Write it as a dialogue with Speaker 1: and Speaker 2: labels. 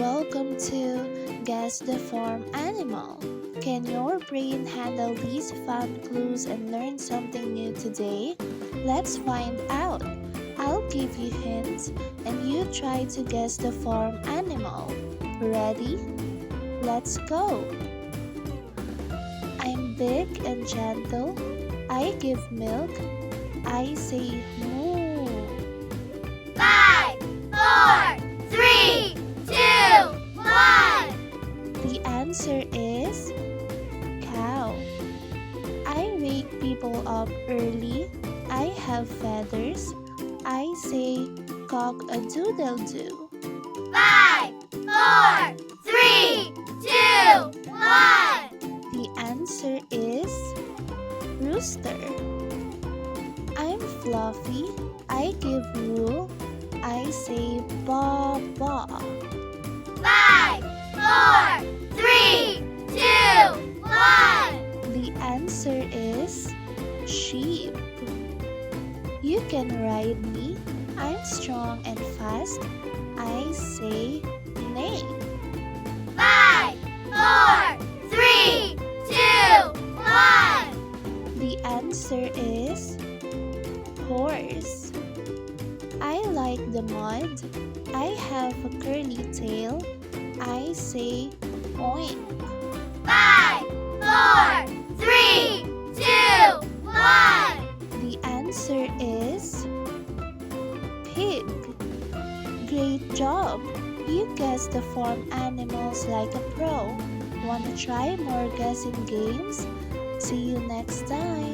Speaker 1: Welcome to Guess the Farm Animal. Can your brain handle these fun clues and learn something new today? Let's find out. I'll give you hints and you try to guess the farm animal. Ready? Let's go! I'm big and gentle. I give milk. I say moo.
Speaker 2: 5, 4, 3, 2, 1.
Speaker 1: The answer is cow. I wake people up early. I have feathers. I say cock-a-doodle-doo.
Speaker 2: 5, 4, 3, 2, 1.
Speaker 1: The answer is rooster. I'm fluffy. I give wool. I say ba ba.
Speaker 2: 5, 4, 3, 2, 1.
Speaker 1: The answer is sheep. You can ride me. I'm strong and fast. I say neigh.
Speaker 2: 5, 4, 3, 2, 1.
Speaker 1: The answer is horse. I like the mud. I have a curly tail. I say oink.
Speaker 2: 5, 4, 3, 2, 1.
Speaker 1: The answer is pig. Great job! You guessed the farm animals like a pro. Wanna try more guessing games? See you next time.